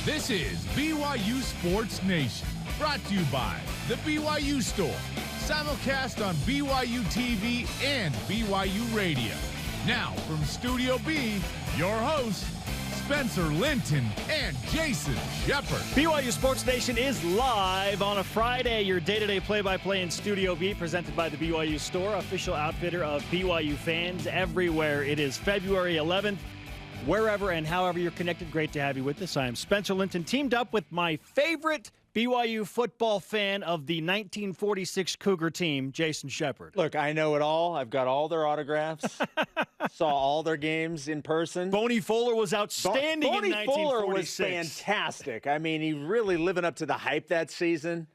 This is BYU Sports Nation, brought to you by the BYU Store, simulcast on BYU TV and BYU Radio. Now from Studio B, your hosts, Spencer Linton and Jason Shepard. BYU Sports Nation is live on a Friday. Your day-to-day play-by-play in Studio B, presented by the BYU Store, official outfitter of BYU fans everywhere. It is February 11th. Wherever and however you're connected, great to have you with us. I am Spencer Linton, teamed up with my favorite BYU football fan of the 1946 Cougar team, Jason Shepard. Look, I know it all. I've got all their autographs. Saw all their games in person. Boney Fuller was outstanding in 1946. Boney Fuller was fantastic. I mean, he really living up to the hype that season.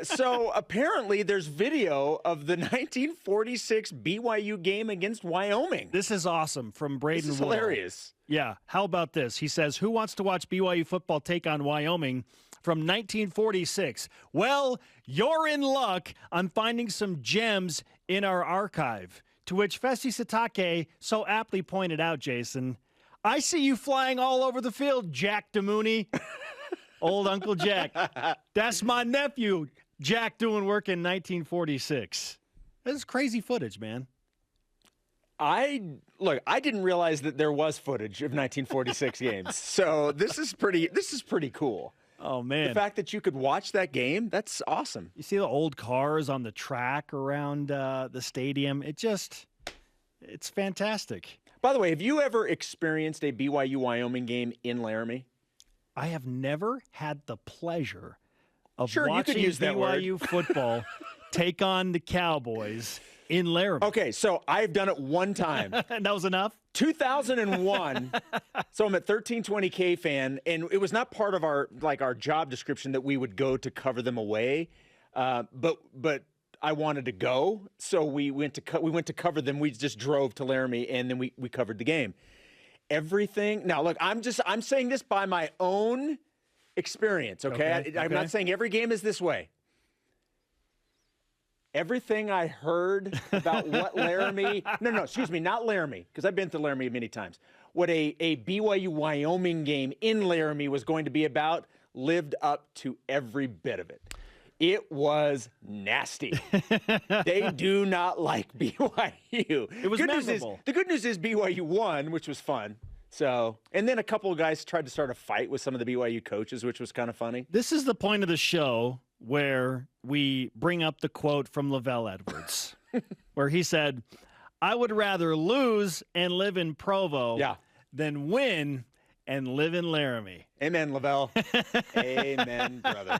So apparently there's video of the 1946 BYU game against Wyoming. This is awesome from Braden. This is hilarious. Yeah. How about this? He says, who wants to watch BYU football take on Wyoming from 1946? Well, you're in luck. I'm finding some gems in our archive. To which Fesi Sitake so aptly pointed out, Jason, I see you flying all over the field, Jack DeMooney. Old Uncle Jack. That's my nephew, Jack, doing work in 1946. This is crazy footage, man. I didn't realize that there was footage of 1946 games. So this is pretty cool. Oh, man. The fact that you could watch that game, that's awesome. You see the old cars on the track around the stadium. It's fantastic. By the way, have you ever experienced a BYU-Wyoming game in Laramie? I have never had the pleasure of watching BYU football take on the Cowboys in Laramie. Okay, so I've done it one time. And that was enough? 2001. So I'm at 1320K fan, and it was not part of our job description that we would go to cover them away. But I wanted to go, so we went to cover them. We just drove to Laramie, and then we covered the game. Everything. Now, look, I'm saying this by my own experience, okay? I'm not saying every game is this way. Everything I heard about what Laramie, not Laramie, because I've been to Laramie many times, what a BYU-Wyoming game in Laramie was going to be about lived up to every bit of it. It was nasty. They do not like BYU. It was memorable. The good news is BYU won, which was fun. So, and then a couple of guys tried to start a fight with some of the BYU coaches, which was kind of funny. This is the point of the show where we bring up the quote from Lavelle Edwards, where he said, I would rather lose and live in Provo than win and live in Laramie. Amen, Lavelle. Amen, brother.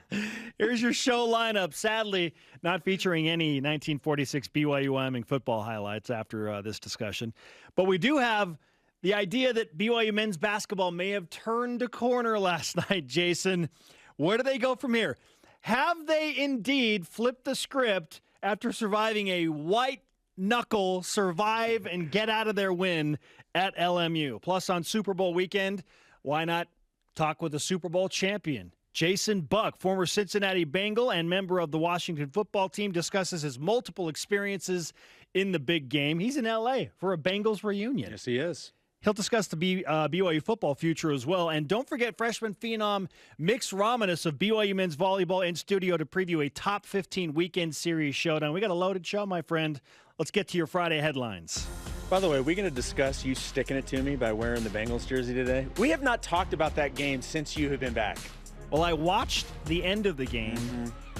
Here's your show lineup. Sadly, not featuring any 1946 BYU Wyoming football highlights after this discussion. But we do have the idea that BYU men's basketball may have turned a corner last night, Jason. Where do they go from here? Have they indeed flipped the script after surviving a white-knuckle survive and get out of their win at LMU? Plus, on Super Bowl weekend, why not talk with a Super Bowl champion? Jason Buck, former Cincinnati Bengal and member of the Washington football team, discusses his multiple experiences in the big game. He's in L.A. for a Bengals reunion. Yes, he is. He'll discuss the BYU football future as well. And don't forget freshman phenom Mix Ramanis of BYU men's volleyball in studio to preview a top 15 weekend series showdown. We got a loaded show, my friend. Let's get to your Friday headlines. By the way, are we going to discuss you sticking it to me by wearing the Bengals jersey today? We have not talked about that game since you have been back. Well, I watched the end of the game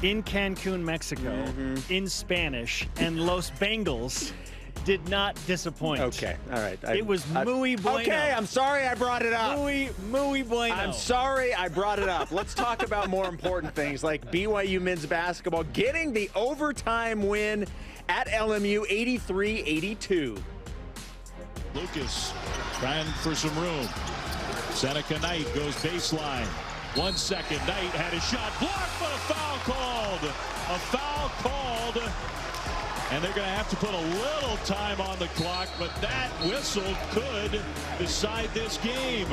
in Cancun, Mexico, in Spanish, and Los Bengals did not disappoint. Okay, all right. It was muy bueno. Okay, I'm sorry I brought it up. Muy bueno. I'm sorry I brought it up. Let's talk about more important things like BYU men's basketball getting the overtime win at LMU 83-82. Lucas trying for some room. Seneca Knight goes baseline. 1 second. Knight had a shot blocked, but a foul called. A foul called. And they're going to have to put a little time on the clock, but that whistle could decide this game.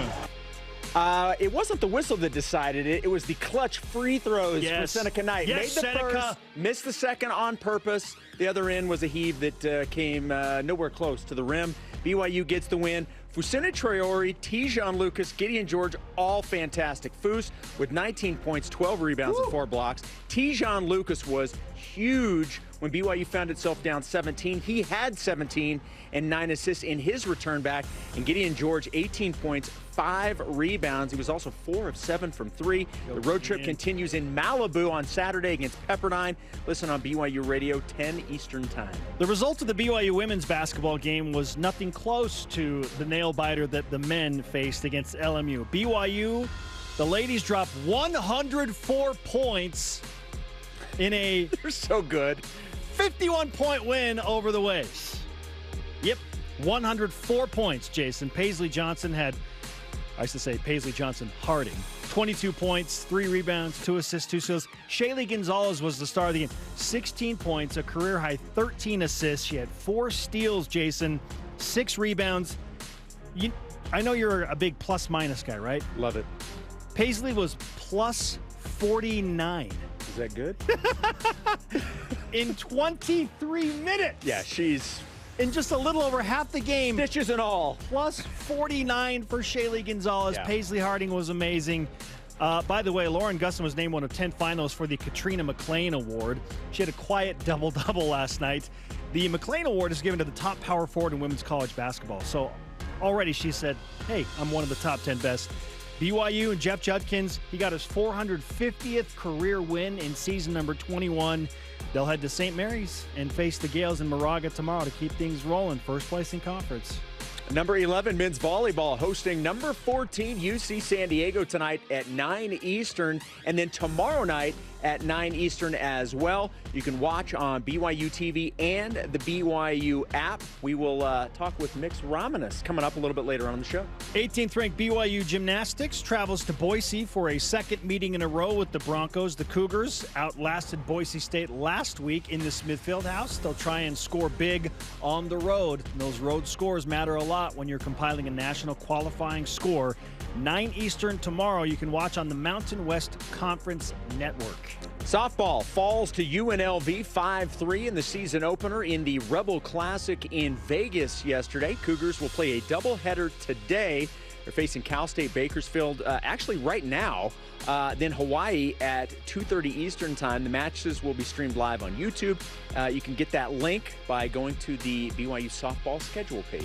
It wasn't the whistle that decided it. It was the clutch free throws for Seneca Knight. Yes, Made the first, missed the second on purpose. The other end was a heave that came nowhere close to the rim. BYU gets the win. Fusina Traore, Tijon Lucas, Gideon George, all fantastic. Fus with 19 points, 12 rebounds, and 4 blocks. Tijon Lucas was huge when BYU found itself down 17. He had 17 and 9 assists in his return back. And Gideon George, 18 points, 5 rebounds. He was also 4 of 7 from 3. The road trip continues in Malibu on Saturday against Pepperdine. Listen on BYU Radio, 10 Eastern Time. The result of the BYU women's basketball game was nothing close to the nail-biter that the men faced against LMU. BYU, the ladies dropped 104 points in a They're so good. 51-point win over the Waves. Yep, 104 points, Jason. Paisley Johnson had, I used to say Paisley Johnson Harding, 22 points, 3 rebounds, 2 assists, 2 steals. Shaylee Gonzalez was the star of the game. 16 points, a career-high 13 assists. She had 4 steals, Jason, 6 rebounds. I know you're a big plus-minus guy, right? Love it. Paisley was plus 49. Is that good? In 23 minutes. Yeah, she's In just a little over half the game. stitches and all. Plus 49 for Shaylee Gonzalez. Yeah. Paisley Harding was amazing. By the way, Lauren Gusson was named one of 10 finalists for the Katrina McLean Award. She had a quiet double-double last night. The McLean Award is given to the top power forward in women's college basketball. So already she said, hey, I'm one of the top 10 best. BYU and Jeff Judkins, he got his 450th career win in season number 21. They'll head to St. Mary's and face the Gales in Moraga tomorrow to keep things rolling. First place in conference. Number 11 men's volleyball hosting number 14 UC San Diego tonight at 9 Eastern, and then tomorrow night at 9 Eastern as well. You can watch on BYU TV and the BYU app. We will talk with Mix Ramanis coming up a little bit later on the show. 18th ranked BYU Gymnastics travels to Boise for a second meeting in a row with the Broncos. The Cougars outlasted Boise State last week in the Smithfield House. They'll try and score big on the road. And those road scores matter a lot when you're compiling a national qualifying score. 9 Eastern tomorrow. You can watch on the Mountain West Conference Network. Softball falls to UNLV 5-3 in the season opener in the Rebel Classic in Vegas yesterday. Cougars will play a doubleheader today. They're facing Cal State Bakersfield actually right now, then Hawaii at 2:30 Eastern time. The matches will be streamed live on YouTube. You can get that link by going to the BYU softball schedule page.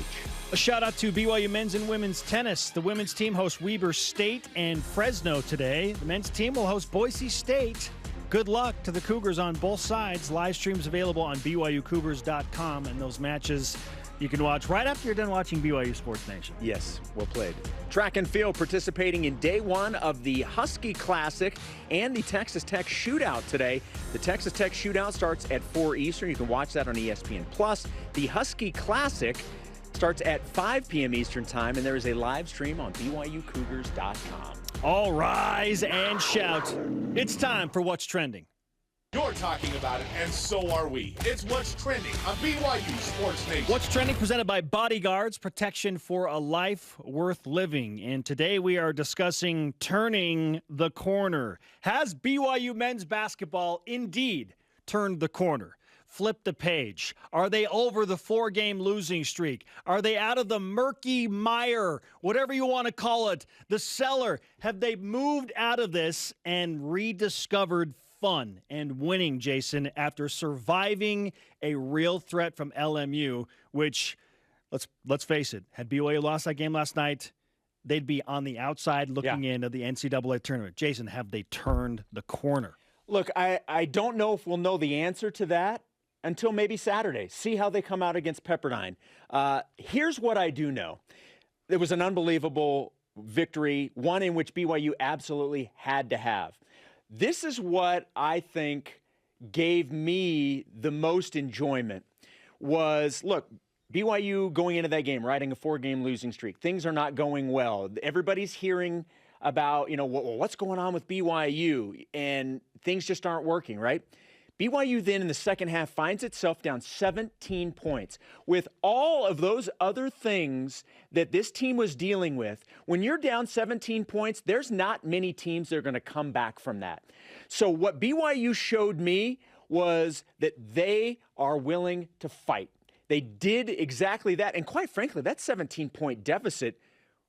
A shout out to BYU men's and women's tennis. The women's team hosts Weber State and Fresno today. The men's team will host Boise State. Good luck to the Cougars on both sides. Live streams available on BYUCougars.com, and those matches you can watch right after you're done watching BYU Sports Nation. Yes, well played. Track and field participating in day one of the Husky Classic and the Texas Tech Shootout today. The Texas Tech Shootout starts at 4 Eastern. You can watch that on ESPN+. The Husky Classic starts at 5 p.m. Eastern time, and there is a live stream on BYUCougars.com. All rise and shout. It's time for What's Trending. You're talking about it, and so are we. It's What's Trending on BYU Sports Nation. What's Trending presented by Bodyguards, protection for a life worth living. And today we are discussing turning the corner. Has BYU men's basketball indeed turned the corner? Flip the page. Are they over the 4-game losing streak? Are they out of the murky mire, whatever you want to call it, the cellar? Have they moved out of this and rediscovered fun and winning, Jason, after surviving a real threat from LMU, which, let's face it, had BYU lost that game last night, they'd be on the outside looking into the NCAA tournament. Jason, have they turned the corner? Look, I don't know if we'll know the answer to that until maybe Saturday. See how they come out against Pepperdine. Here's what I do know. It was an unbelievable victory, one in which BYU absolutely had to have. This is what I think gave me the most enjoyment was, look, BYU going into that game, riding a 4-game losing streak. Things are not going well. Everybody's hearing about, what's going on with BYU, and things just aren't working, right? BYU then in the second half finds itself down 17 points. With all of those other things that this team was dealing with, when you're down 17 points, there's not many teams that are going to come back from that. So what BYU showed me was that they are willing to fight. They did exactly that. And quite frankly, that 17-point deficit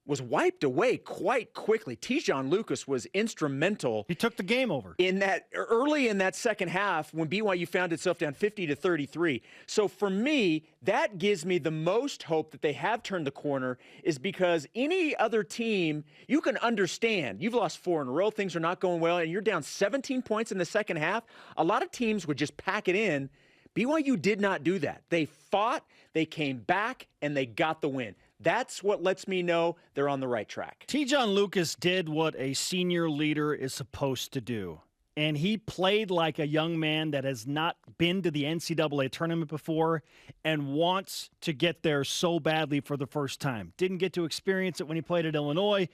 was wiped away quite quickly. Tejon Lucas was instrumental. He took the game over in that early in that second half when BYU found itself down 50-33. So for me, that gives me the most hope that they have turned the corner, is because any other team, you can understand. You've lost 4 in a row, things are not going well, and you're down 17 points in the second half. A lot of teams would just pack it in. BYU did not do that. They fought, they came back, and they got the win. That's what lets me know they're on the right track. Tejon Lucas did what a senior leader is supposed to do. And he played like a young man that has not been to the NCAA tournament before and wants to get there so badly for the first time. Didn't get to experience it when he played at Illinois.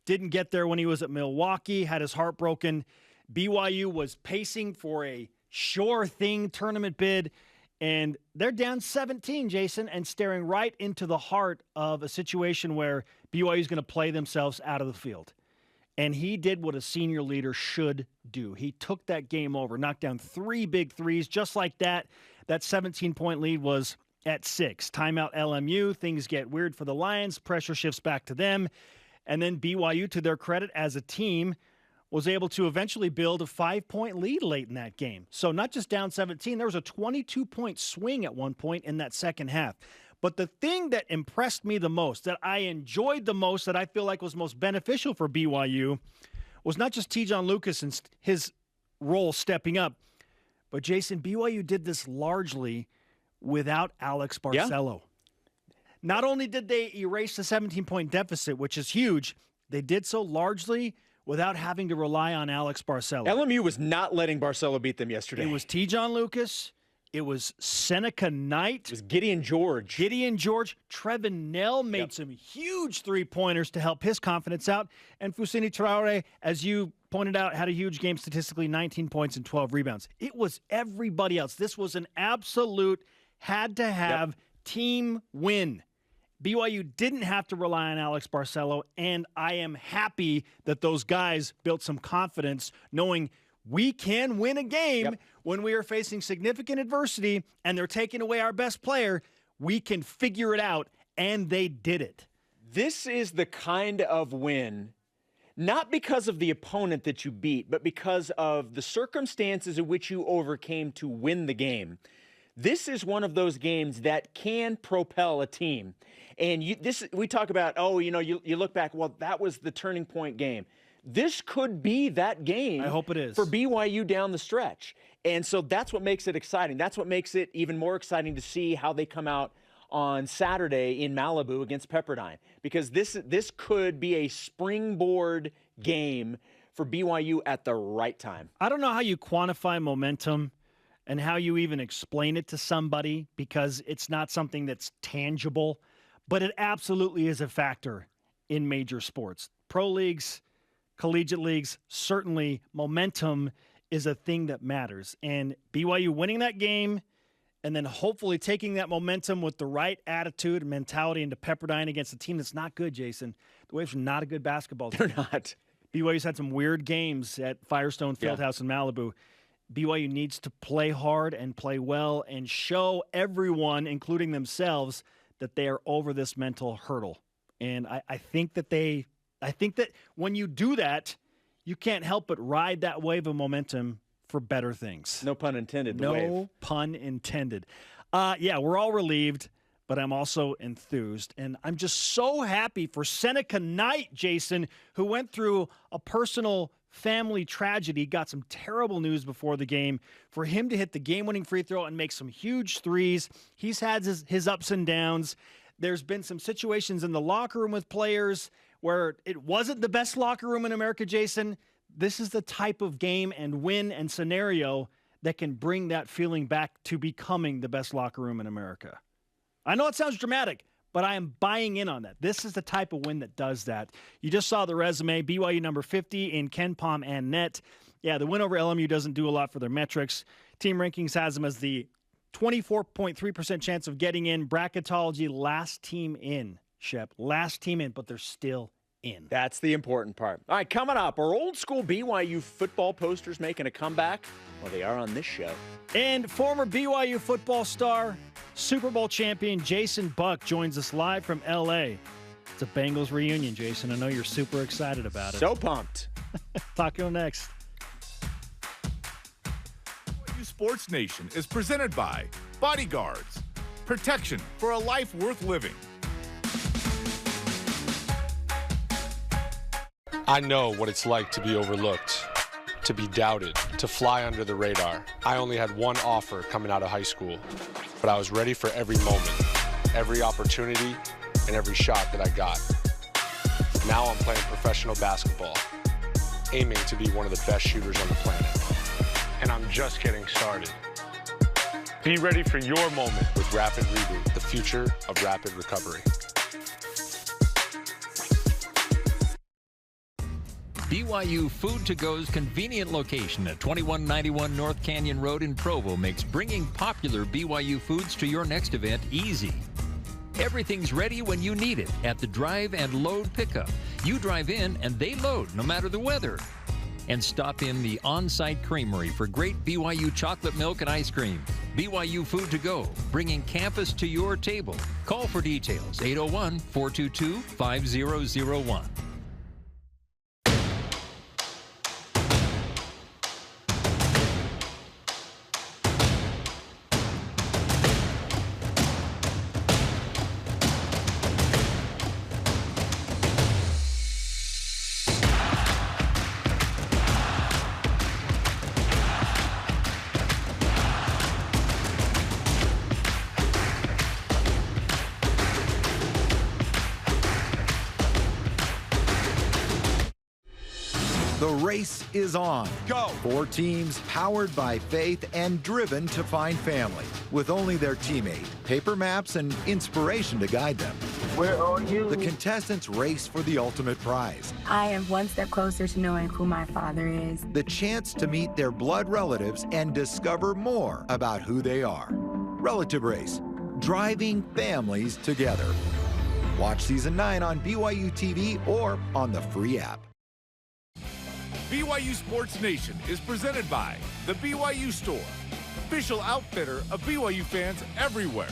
Didn't get there when he was at Milwaukee. Had his heart broken. BYU was pacing for a sure thing tournament bid. And they're down 17, Jason, and staring right into the heart of a situation where BYU is going to play themselves out of the field. And he did what a senior leader should do. He took that game over, knocked down 3 big threes. Just like that, that 17-point lead was at 6. Timeout LMU. Things get weird for the Lions. Pressure shifts back to them. And then BYU, to their credit as a team, was able to eventually build a 5-point lead late in that game. So not just down 17, there was a 22-point swing at one point in that second half. But the thing that impressed me the most, that I enjoyed the most, that I feel like was most beneficial for BYU, was not just Tejon Lucas and his role stepping up, but Jason, BYU did this largely without Alex Barcelo. Yeah. Not only did they erase the 17-point deficit, which is huge, they did so largely without having to rely on Alex Barcelo. LMU was not letting Barcelo beat them yesterday. It was Tejon Lucas. It was Seneca Knight. It was Gideon George. Trevin Nell made some huge three-pointers to help his confidence out. And Fousseyni Traore, as you pointed out, had a huge game statistically, 19 points and 12 rebounds. It was everybody else. This was an absolute had-to-have team win. BYU didn't have to rely on Alex Barcelo, and I am happy that those guys built some confidence knowing we can win a game when we are facing significant adversity and they're taking away our best player. We can figure it out, and they did it. This is the kind of win, not because of the opponent that you beat, but because of the circumstances in which you overcame to win the game. This is one of those games that can propel a team. And we talk about, you look back, well, that was the turning point game. This could be that game. I hope it is. For BYU down the stretch. And so that's what makes it exciting. That's what makes it even more exciting to see how they come out on Saturday in Malibu against Pepperdine. Because this could be a springboard game for BYU at the right time. I don't know how you quantify momentum and how you even explain it to somebody, because it's not something that's tangible, but it absolutely is a factor in major sports. Pro leagues, collegiate leagues, certainly momentum is a thing that matters. And BYU winning that game and then hopefully taking that momentum with the right attitude and mentality into Pepperdine against a team that's not good, Jason. The Waves are not a good basketball team. They're not. BYU's had some weird games at Firestone Fieldhouse in Malibu. BYU needs to play hard and play well and show everyone, including themselves, that they are over this mental hurdle. And I think that when you do that, you can't help but ride that wave of momentum for better things. No pun intended. No pun intended. We're all relieved, but I'm also enthused. And I'm just so happy for Seneca Knight, Jason, who went through a personal family tragedy, got some terrible news before the game. For him to hit the game-winning free throw and make some huge threes, he's had his ups and downs. There's been some situations in the locker room with players where it wasn't the best locker room in America, Jason. This is the type of game and win and scenario that can bring that feeling back to becoming the best locker room in America. I know it sounds dramatic, but I am buying in on that. This is the type of win that does that. You just saw the resume, BYU number 50 in KenPom and net. Yeah, the win over LMU doesn't do a lot for their metrics. Team Rankings has them as the 24.3% chance of getting in. Bracketology, last team in, Shep. Last team in, but they're still in. That's the important part. All right, coming up, are old school BYU football posters making a comeback? Well, they are on this show. And former BYU football star, Super Bowl champion Jason Buck joins us live from L.A. It's a Bengals reunion, Jason. I know you're super excited about it. So pumped. Talk to you next. BYU Sports Nation is presented by Bodyguards. Protection for a life worth living. I know what it's like to be overlooked, to be doubted, to fly under the radar. I only had one offer coming out of high school, but I was ready for every moment, every opportunity, and every shot that I got. Now I'm playing professional basketball, aiming to be one of the best shooters on the planet. And I'm just getting started. Be ready for your moment with Rapid Reboot, the future of rapid recovery. BYU Food to Go's convenient location at 2191 North Canyon Road in Provo makes bringing popular BYU foods to your next event easy. Everything's ready when you need it at the drive and load pickup. You drive in and they load no matter the weather. And stop in the on-site creamery for great BYU chocolate milk and ice cream. BYU Food to Go, bringing campus to your table. Call for details, 801-422-5001. The race is on. Go! 4 teams powered by faith and driven to find family, with only their teammate, paper maps, and inspiration to guide them. Where are you? The contestants race for the ultimate prize. I am one step closer to knowing who my father is. The chance to meet their blood relatives and discover more about who they are. Relative Race, driving families together. Watch Season 9 on BYU TV or on the free app. BYU Sports Nation is presented by the BYU Store, official outfitter of BYU fans everywhere.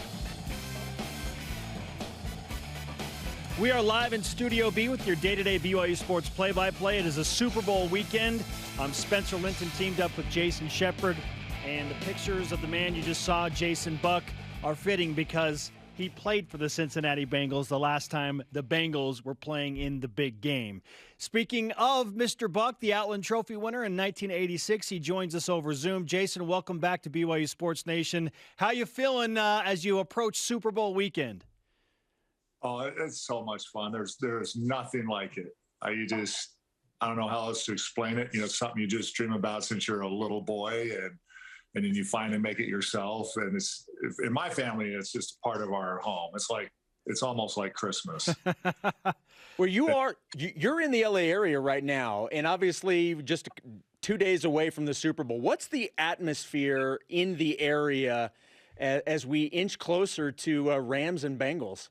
We are live in Studio B with your day-to-day BYU Sports play-by-play. It is a Super Bowl weekend. I'm Spencer Linton, teamed up with Jason Shepard, and the pictures of the man you just saw, Jason Buck, are fitting because he played for the Cincinnati Bengals the last time the Bengals were playing in the big game. Speaking of Mr. Buck, the Outland Trophy winner in 1986, he joins us over Zoom. Jason, welcome back to BYU Sports Nation. How you feeling as you approach Super Bowl weekend? Oh, it's so much fun. There's nothing like it. I don't know how else to explain it. You know, something you just dream about since you're a little boy, and then you finally make it yourself. And it's, in my family, it's just part of our home. It's almost like Christmas. Where you're in the LA area right now, and obviously just 2 days away from the Super Bowl. What's the atmosphere in the area as we inch closer to Rams and Bengals?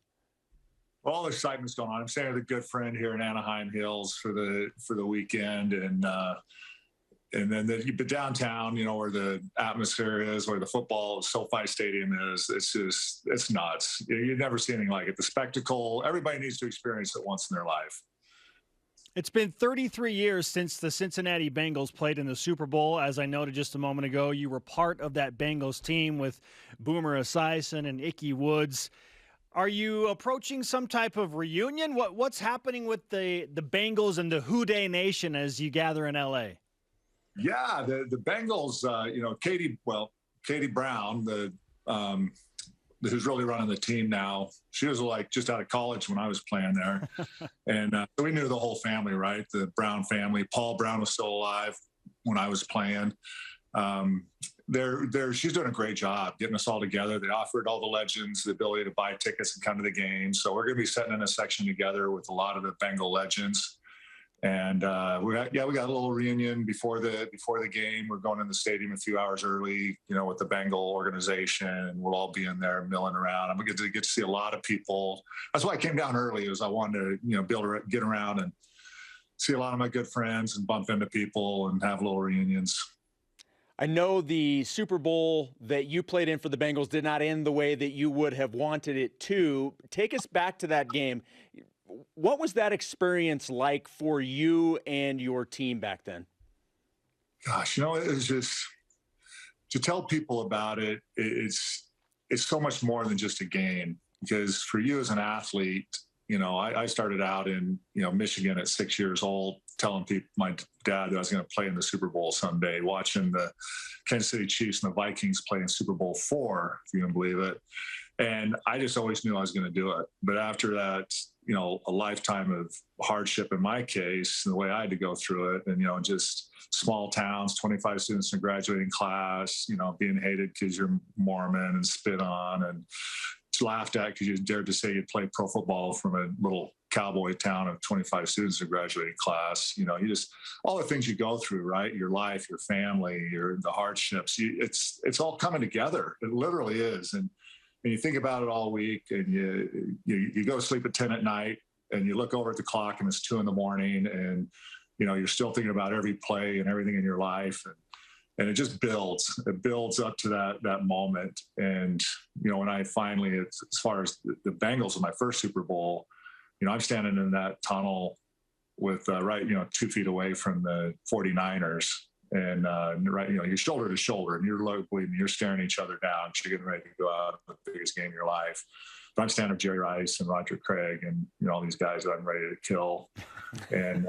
All the excitement's going on. I'm staying with a good friend here in Anaheim Hills for the weekend, and then the downtown, you know, where the atmosphere is, where the football SoFi Stadium is, it's nuts. You've never seen anything like it. The spectacle, everybody needs to experience it once in their life. It's been 33 years since the Cincinnati Bengals played in the Super Bowl. As I noted just a moment ago, you were part of that Bengals team with Boomer Esiason and Ickey Woods. Are you approaching some type of reunion? What's happening with the Bengals and the Who Dey Nation as you gather in L.A.? Yeah, the Bengals, you know, Katie Brown, who's really running the team now. She was like just out of college when I was playing there. And so we knew the whole family, right? The Brown family. Paul Brown was still alive when I was playing. She's doing a great job getting us all together. They offered all the legends the ability to buy tickets and come to the game. So we're going to be sitting in a section together with a lot of the Bengal legends. And we got a little reunion before the game. We're going in the stadium a few hours early, with the Bengal organization, and we'll all be in there milling around. I'm going to get to see a lot of people. That's why I came down early, was I wanted to, be able to get around and see a lot of my good friends and bump into people and have little reunions. I know the Super Bowl that you played in for the Bengals did not end the way that you would have wanted it to. Take us back to that game. What was that experience like for you and your team back then? Gosh, it was just, to tell people about it, it's so much more than just a game. Because for you as an athlete, I started out in, Michigan at 6 years old, telling people, my dad, that I was going to play in the Super Bowl someday, watching the Kansas City Chiefs and the Vikings play in Super Bowl IV, if you can believe it. And I just always knew I was going to do it. But after that, a lifetime of hardship in my case, and the way I had to go through it, and, just small towns, 25 students in a graduating class, being hated because you're Mormon and spit on and laughed at because you dared to say you'd play pro football from a little cowboy town of 25 students in a graduating class. You just, all the things you go through, right? Your life, your family, the hardships, it's all coming together. It literally is. And you think about it all week, and you go to sleep at 10 at night, and you look over at the clock and it's 2 a.m, and you're still thinking about every play and everything in your life, and it just builds. It builds up to that moment. And when I finally, as far as the Bengals in my first Super Bowl, I'm standing in that tunnel with 2 feet away from the 49ers. And you're shoulder to shoulder, and you're staring each other down. You're getting ready to go out the biggest game of your life. But I'm standing with Jerry Rice and Roger Craig, and all these guys that I'm ready to kill. And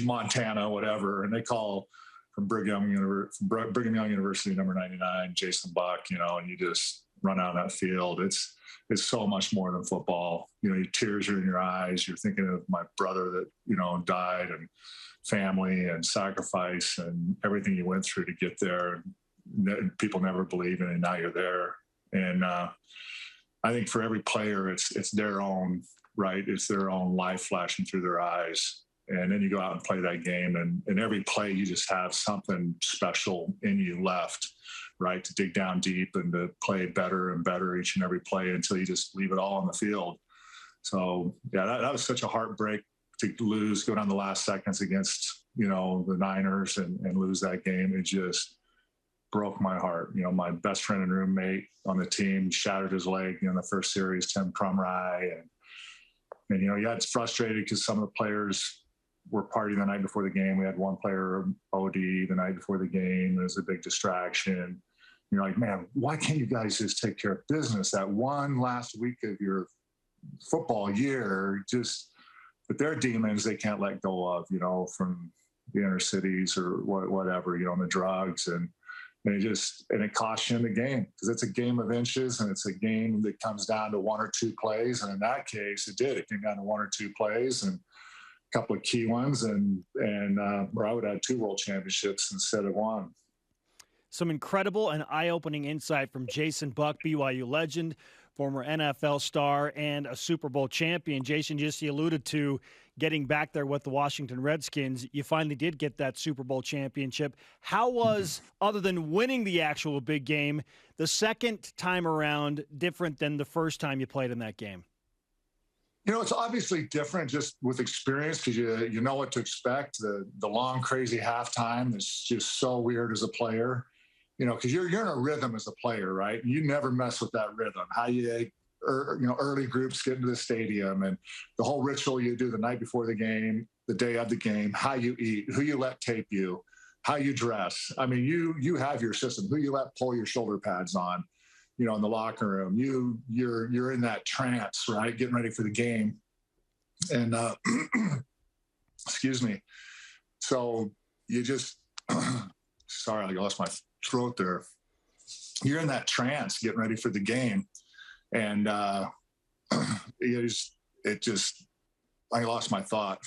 Montana, whatever, and they call from Brigham Young University, number 99, Jason Buck. And you just run out of that field. It's so much more than football. Your tears are in your eyes. You're thinking of my brother that died, and family and sacrifice and everything you went through to get there. People never believe in it, and now you're there. And I think for every player, it's their own, right? It's their own life flashing through their eyes. And then you go out and play that game, and every play you just have something special in you left, right? To dig down deep and to play better and better each and every play until you just leave it all on the field. So yeah, that was such a heartbreak to lose, go down the last seconds against, the Niners and lose that game. It just broke my heart. My best friend and roommate on the team shattered his leg in the first series, Tim Crumry. And it's frustrated because some of the players were partying the night before the game. We had one player OD the night before the game. It was a big distraction. You're like, man, why can't you guys just take care of business that one last week of your football year? But they're demons they can't let go of, from the inner cities or whatever, the drugs. And it costs you in the game, because it's a game of inches, and it's a game that comes down to 1 or 2 plays. And in that case, it did. It came down to 1 or 2 plays and a couple of key ones. And where I would have 2 world championships instead of 1. Some incredible and eye-opening insight from Jason Buck, BYU legend, former NFL star, and a Super Bowl champion. Jason, just you alluded to getting back there with the Washington Redskins. You finally did get that Super Bowl championship. How was, other than winning the actual big game, the second time around different than the first time you played in that game? It's obviously different just with experience, because you know what to expect. The long, crazy halftime is just so weird as a player. Because you're in a rhythm as a player, right? You never mess with that rhythm. How early groups get into the stadium, and the whole ritual you do the night before the game, the day of the game, how you eat, who you let tape you, how you dress. I mean, you have your system, who you let pull your shoulder pads on, in the locker room. You're in that trance, right? Getting ready for the game. And excuse me. So you just sorry, I lost my throat there. You're in that trance getting ready for the game. And I lost my thought.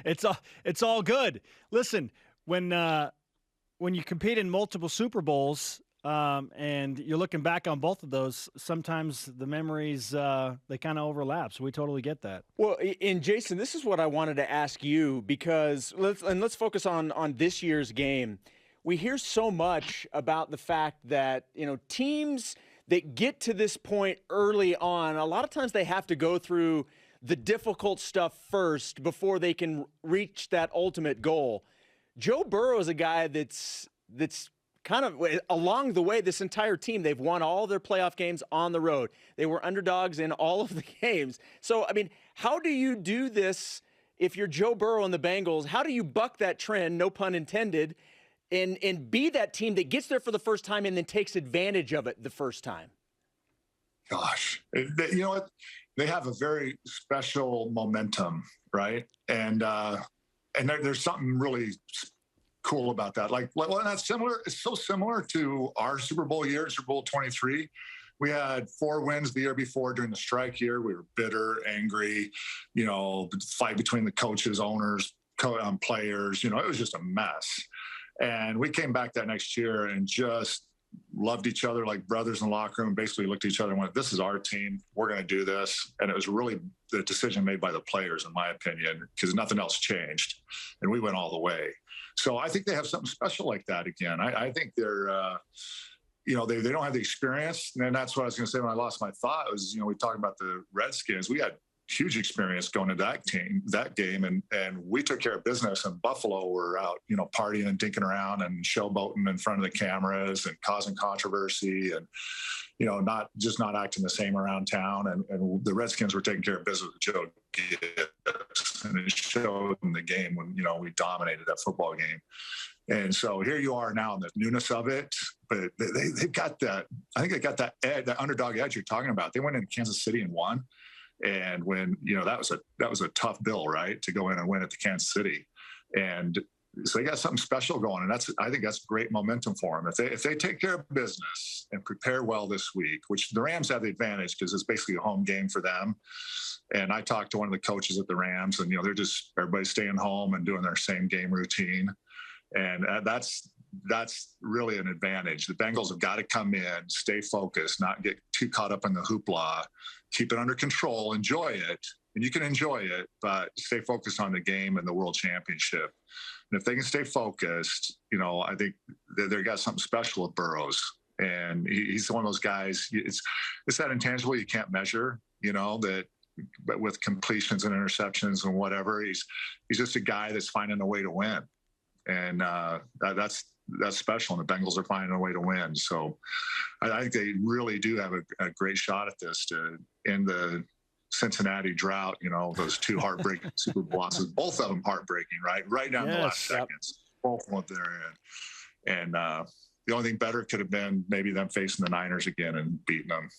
It's all good. Listen, when you compete in multiple Super Bowls, And you're looking back on both of those. Sometimes the memories, they kind of overlap. So we totally get that. Well, and Jason, this is what I wanted to ask you, because let's focus on this year's game. We hear so much about the fact that, teams that get to this point early on, a lot of times they have to go through the difficult stuff first before they can reach that ultimate goal. Joe Burrow is a guy that's kind of along the way, this entire team, they've won all their playoff games on the road. They were underdogs in all of the games. So, how do you do this if you're Joe Burrow and the Bengals? How do you buck that trend, no pun intended, and be that team that gets there for the first time and then takes advantage of it the first time? Gosh, you know what? They have a very special momentum, right? And there's something really cool about that. That's similar. It's so similar to our Super Bowl year, Super Bowl 23. We had 4 wins the year before during the strike year. We were bitter, angry, fight between the coaches, owners, players. It was just a mess. And we came back that next year and just loved each other like brothers in the locker room, basically looked at each other and went, this is our team. We're going to do this. And it was really the decision made by the players, in my opinion, because nothing else changed. And we went all the way. So I think they have something special like that again. I think they're, they don't have the experience. And that's what I was going to say when I lost my thought was, we talked about the Redskins. We had huge experience going to that game. And we took care of business, and Buffalo were out, partying and dinking around and showboating in front of the cameras and causing controversy and, not acting the same around town. And the Redskins were taking care of business with Joe Gibbs, and it showed in the game when, we dominated that football game. And so here you are now in the newness of it, but they've got that, I think they got that underdog edge you're talking about. They went into Kansas City and won. And when, that was a tough bill, right, to go in and win at the Kansas City. And so they got something special going. And I think that's great momentum for them. If they take care of business and prepare well this week, which the Rams have the advantage because it's basically a home game for them. And I talked to one of the coaches at the Rams, and, everybody's staying home and doing their same game routine. And that's really an advantage. The Bengals have got to come in, stay focused, not get too caught up in the hoopla, keep it under control, enjoy it. And you can enjoy it, but stay focused on the game and the world championship. And if they can stay focused, I think they've got something special with Burrows. And he's one of those guys, it's that intangible you can't measure, but with completions and interceptions and whatever, he's just a guy that's finding a way to win. And that's special, and the Bengals are finding a way to win. So I think they really do have a great shot at this to end the Cincinnati drought, those 2 heartbreaking Super Bowl losses, both of them heartbreaking, right down the last seconds, both of them there. And the only thing better could have been maybe them facing the Niners again and beating them.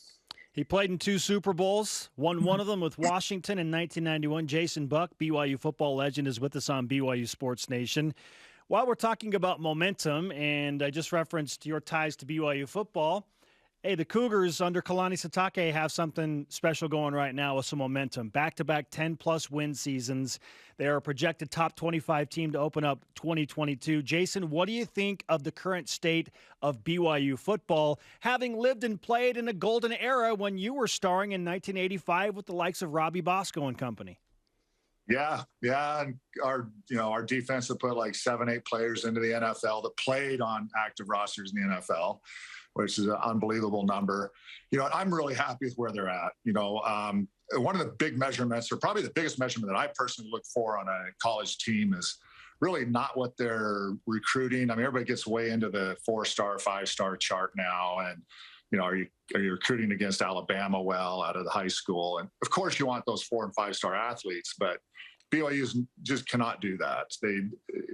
He played in 2 Super Bowls, won one of them with Washington in 1991. Jason Buck, BYU football legend, is with us on BYU Sports Nation. While we're talking about momentum, and I just referenced your ties to BYU football, hey, the Cougars under Kalani Sitake have something special going right now with some momentum. Back-to-back 10-plus win seasons. They are a projected top 25 team to open up 2022. Jason, what do you think of the current state of BYU football, having lived and played in a golden era when you were starring in 1985 with the likes of Robbie Bosco and company? Yeah. And our defense had put like 7-8 players into the NFL that played on active rosters in the NFL, which is an unbelievable number. I'm really happy with where they're at. One of the big measurements, or probably the biggest measurement that I personally look for on a college team, is really not what they're recruiting. Everybody gets way into the 4-star, 5-star chart now. And, are you recruiting against Alabama well out of the high school? And of course you want those 4- and 5-star athletes, but BYU just cannot do that.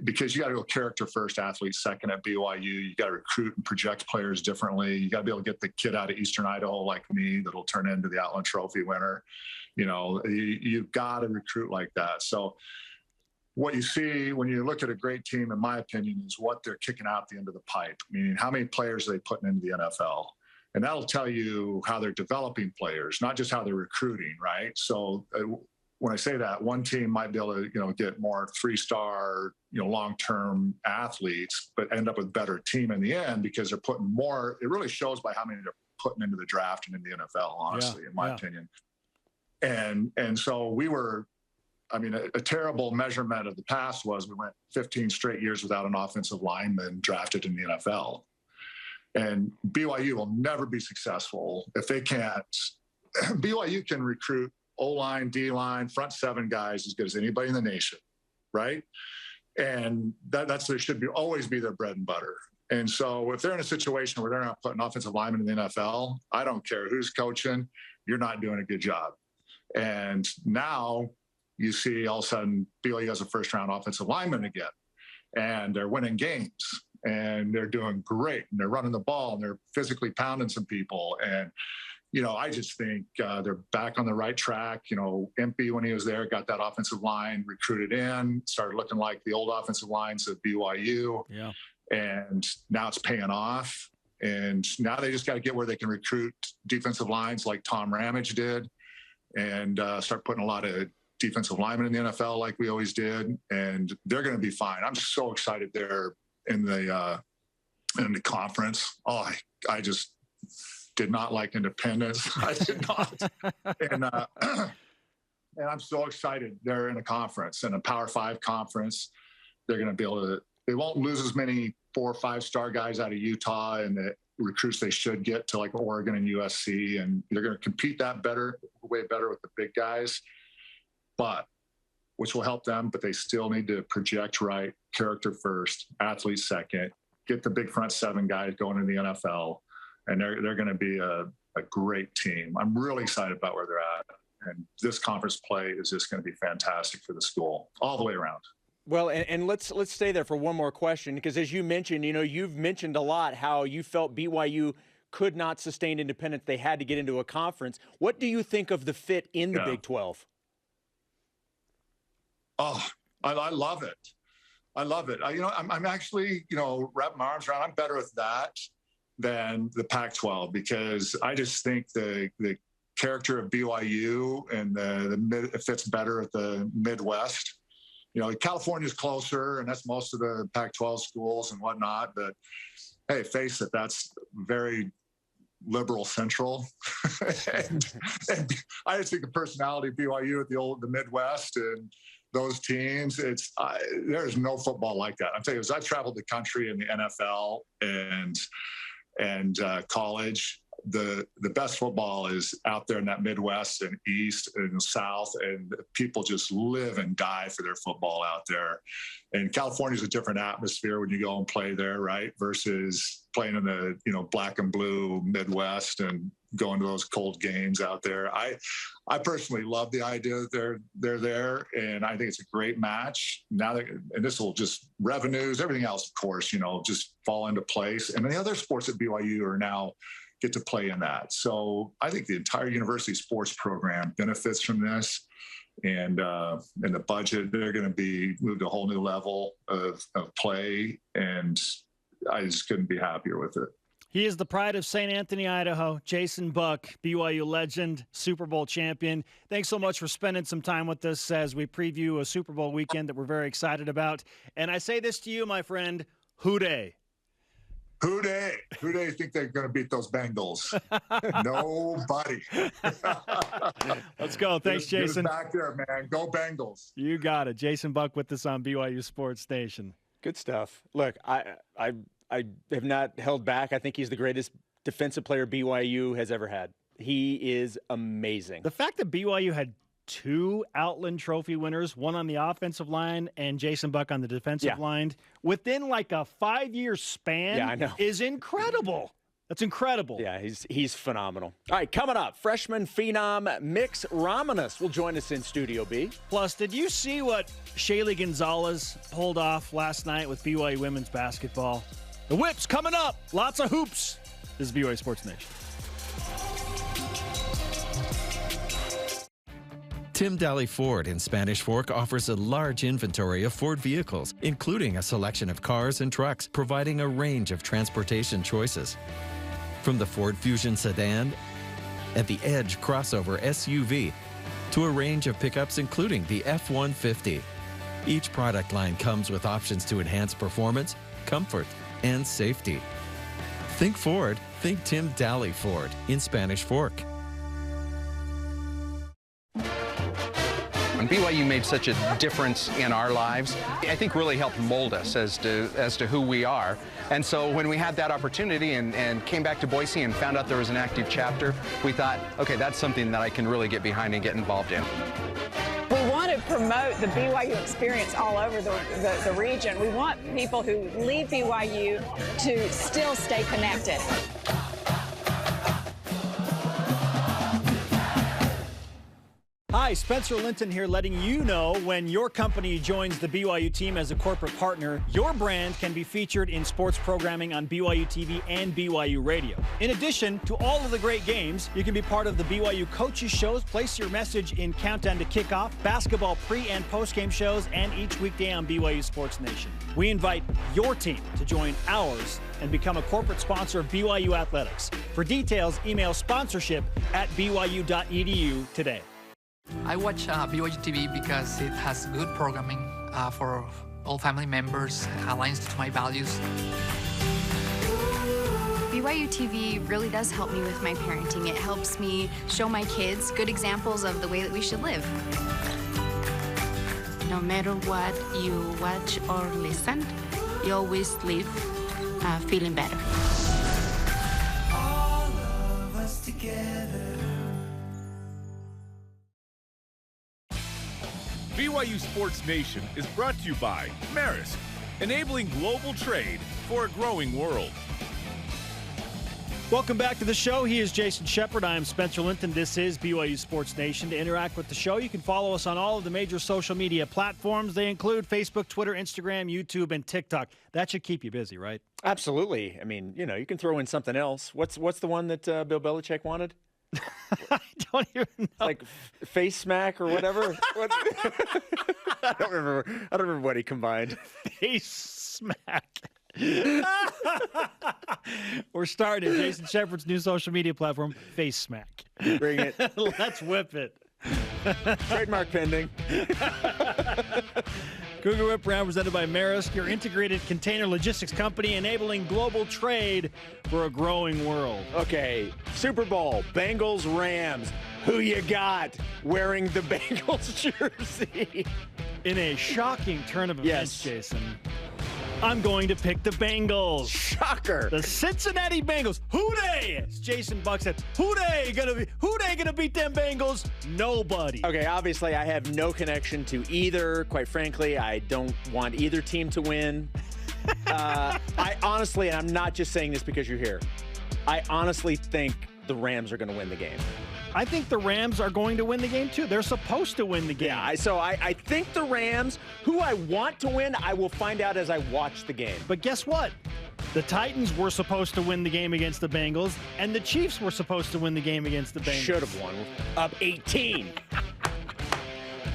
Because you got to go character first, athlete second at BYU. You got to recruit and project players differently. You got to be able to get the kid out of Eastern Idaho like me that'll turn into the Outland Trophy winner. You've got to recruit like that. So what you see when you look at a great team, in my opinion, is what they're kicking out the end of the pipe. Meaning, how many players are they putting into the NFL? And that'll tell you how they're developing players, not just how they're recruiting, right? So when I say that, one team might be able to, get more 3-star, long-term athletes, but end up with better team in the end because they're putting more. It really shows by how many they're putting into the draft and in the NFL, honestly, in my opinion. And so we were, a terrible measurement of the past was we went 15 straight years without an offensive lineman drafted in the NFL. And BYU will never be successful if they can't. BYU can recruit O-line, D-line, front 7 guys as good as anybody in the nation, right? And that's there should always be their bread and butter. And so if they're in a situation where they're not putting offensive linemen in the NFL, I don't care who's coaching, you're not doing a good job. And now you see all of a sudden BYU has a first-round offensive lineman again, and they're winning games, and they're doing great, and they're running the ball, and they're physically pounding some people. And, I just think they're back on the right track. Impey, when he was there, got that offensive line recruited in, started looking like the old offensive lines of BYU. Yeah. And now it's paying off. And now they just got to get where they can recruit defensive lines like Tom Ramage did, and start putting a lot of defensive linemen in the NFL like we always did. And they're going to be fine. I'm so excited they're in the conference. Oh, I just did not like independence. I did not. And I'm so excited they're in a conference, in a Power 5 conference. They're going to be able to, they won't lose as many 4 or 5-star guys out of Utah and the recruits they should get to like Oregon and USC. And they're going to compete way better with the big guys, which will help them, but they still need to project right, character first, athlete second, get the big front 7 guys going in the NFL. And they're going to be a great team. I'm really excited about where they're at. And this conference play is just going to be fantastic for the school all the way around. Well, and let's stay there for one more question, because as you mentioned, you've mentioned a lot how you felt BYU could not sustain independence. They had to get into a conference. What do you think of the fit in the Big 12? Oh, I love it. I love it. I'm actually, wrapping my arms around. I'm better with that than the Pac-12, because I just think the character of BYU and it fits better at the Midwest. California's closer, and that's most of the Pac-12 schools and whatnot. But hey, face it, that's very liberal central. and I just think the personality of BYU at the Midwest and those teams, there's no football like that. I'm telling you, as I've traveled the country in the NFL and college, the best football is out there in that Midwest and East and South, and people just live and die for their football out there. And California's a different atmosphere when you go and play there, right? Versus playing in the, black and blue Midwest and going to those cold games out there. I personally love the idea that they're there, and I think it's a great match. And this will just revenues, everything else, of course, just fall into place. And the other sports at BYU are now get to play in that. So I think the entire university sports program benefits from this. And in the budget, they're going to be moved to a whole new level of play. And I just couldn't be happier with it. He is the pride of St. Anthony, Idaho. Jason Buck, BYU legend, Super Bowl champion. Thanks so much for spending some time with us as we preview a Super Bowl weekend that we're very excited about. And I say this to you, my friend, who dey? Who dey? Who dey think they're going to beat those Bengals? Nobody. Let's go. Thanks, Jason. Get us back there, man. Go Bengals. You got it. Jason Buck with us on BYU Sports Nation. Good stuff. Look, I have not held back. I think he's the greatest defensive player BYU has ever had. He is amazing. The fact that BYU had 2 Outland Trophy winners, one on the offensive line and Jason Buck on the defensive line, within like a 5-year span is incredible. That's incredible. Yeah, he's phenomenal. All right, coming up, freshman phenom Mix Ramanis will join us in Studio B. Plus, did you see what Shaylee Gonzalez pulled off last night with BYU women's basketball? The whip's coming up. Lots of hoops. This is BYU Sports Nation. Tim Daly Ford in Spanish Fork offers a large inventory of Ford vehicles, including a selection of cars and trucks, providing a range of transportation choices. From the Ford Fusion sedan and the Edge crossover SUV to a range of pickups including the F-150. Each product line comes with options to enhance performance, comfort, and safety. Think Ford, think Tim Daly Ford in Spanish Fork. When BYU made such a difference in our lives, I think really helped mold us as to who we are. And so when we had that opportunity and came back to Boise and found out there was an active chapter, we thought, okay, that's something that I can really get behind and get involved in. We want to promote the BYU experience all over the region. We want people who leave BYU to still stay connected. Hi, Spencer Linton here, letting you know when your company joins the BYU team as a corporate partner, your brand can be featured in sports programming on BYU TV and BYU Radio. In addition to all of the great games, you can be part of the BYU coaches shows, place your message in Countdown to Kickoff, basketball pre- and post-game shows, and each weekday on BYU Sports Nation. We invite your team to join ours and become a corporate sponsor of BYU Athletics. For details, email sponsorship@byu.edu today. I watch BYU TV because it has good programming for all family members, aligns to my values. BYU TV really does help me with my parenting. It helps me show my kids good examples of the way that we should live. No matter what you watch or listen, you always leave feeling better. All of us together. BYU Sports Nation is brought to you by Maersk, enabling global trade for a growing world. Welcome back to the show. He is Jason Shepard. I am Spencer Linton. This is BYU Sports Nation. To interact with the show, you can follow us on all of the major social media platforms. They include Facebook, Twitter, Instagram, YouTube, and TikTok. That should keep you busy, right? Absolutely. I mean, you know, you can throw in something else. What's the one that Bill Belichick wanted? I don't even know. Like face smack or whatever. What? I don't remember what he combined. Face smack. We're starting Jason Shepard's new social media platform, Face Smack. Bring it. Let's whip it. Trademark pending. Cougar whiparound presented by Maersk, your integrated container logistics company enabling global trade for a growing world. Okay, Super Bowl, Bengals, Rams. Who you got wearing the Bengals jersey? In a shocking turn of events, Jason, I'm going to pick the Bengals. Shocker. The Cincinnati Bengals. Who they? As Jason Buck said, who they gonna beat them Bengals? Nobody. Okay, obviously I have no connection to either. Quite frankly, I don't want either team to win. I honestly, and I'm not just saying this because you're here, I honestly think the Rams are going to win the game. I think the Rams are going to win the game, too. They're supposed to win the game. Yeah, so I think the Rams, who I want to win, I will find out as I watch the game. But guess what? The Titans were supposed to win the game against the Bengals, and the Chiefs were supposed to win the game against the Bengals. Should have won. Up 18.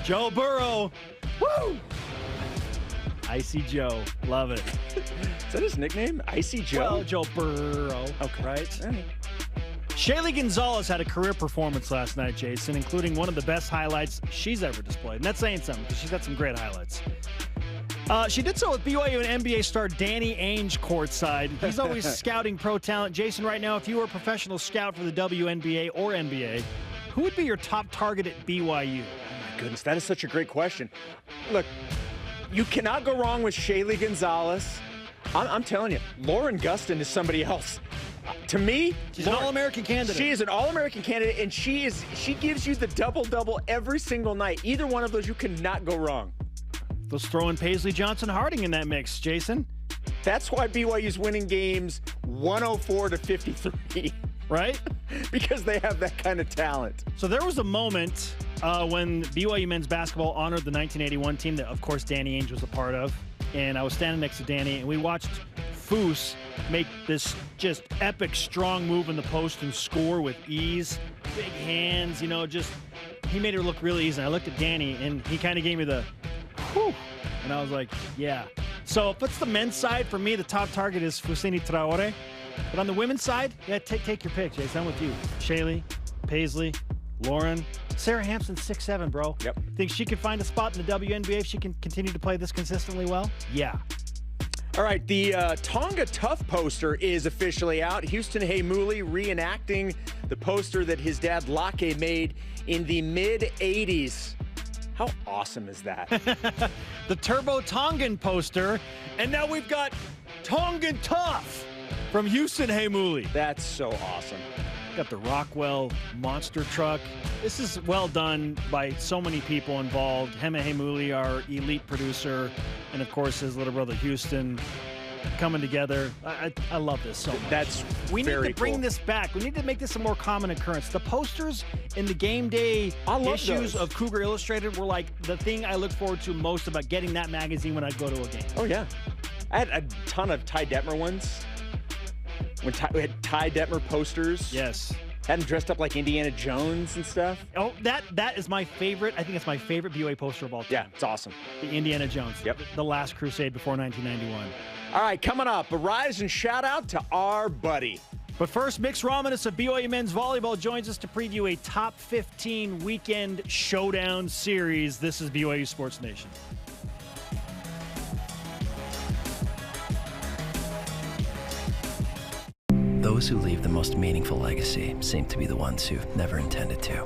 Joe Burrow. Woo! Icy Joe. Love it. Is that his nickname? Icy Joe? Well, Joe Burrow. Okay. Right? All right. Shaylee Gonzalez had a career performance last night, Jason, including one of the best highlights she's ever displayed. And that's saying something because she's got some great highlights. She did so with BYU and NBA star Danny Ainge courtside. He's always scouting pro talent. Jason, right now, if you were a professional scout for the WNBA or NBA, who would be your top target at BYU? Oh, my goodness. That is such a great question. Look, you cannot go wrong with Shaylee Gonzalez. I'm telling you, Lauren Gustin is somebody else. To me, she's an All-American candidate. She is an All-American candidate, and she gives you the double-double every single night. Either one of those, you cannot go wrong. Let's throw in Paisley Johnson-Harding in that mix, Jason. That's why BYU's winning games 104-53. Right? Because they have that kind of talent. So there was a moment when BYU men's basketball honored the 1981 team that, of course, Danny Ainge was a part of. And I was standing next to Danny, and we watched Foose make this just epic, strong move in the post and score with ease. Big hands, he made it look really easy. And I looked at Danny, and he kind of gave me the whew, and I was like, yeah. So if it's the men's side, for me, the top target is Fousseyni Traore. But on the women's side, yeah, take your pick, Jason. I'm with you. Shaylee, Paisley, Lauren. Sarah Hampson, 6'7", bro. Yep. Think she could find a spot in the WNBA if she can continue to play this consistently well? Yeah. All right, the Tonga Tough poster is officially out. Houston Heimuli reenacting the poster that his dad Lake made in the mid-'80s. How awesome is that? The Turbo Tongan poster, and now we've got Tongan Tough from Houston Heimuli. That's so awesome. Got the Rockwell monster truck. This is well done by so many people involved. Hema Heimuli, our elite producer, and of course his little brother Houston, coming together. I love this so much. That's we very need to bring cool. this back. We need to make this a more common occurrence. The posters in the game day issues of Cougar Illustrated were like the thing I look forward to most about getting that magazine when I go to a game. Oh, yeah. I had a ton of Ty Detmer ones. When we had Ty Detmer posters. Yes. Had him dressed up like Indiana Jones and stuff. Oh, that is my favorite. I think it's my favorite BYU poster of all time. Yeah, it's awesome. The Indiana Jones. Yep. The Last Crusade before 1991. All right, coming up, a rise and shout out to our buddy. But first, Mix Ramanis of BYU Men's Volleyball joins us to preview a top 15 weekend showdown series. This is BYU Sports Nation. Those who leave the most meaningful legacy seem to be the ones who never intended to.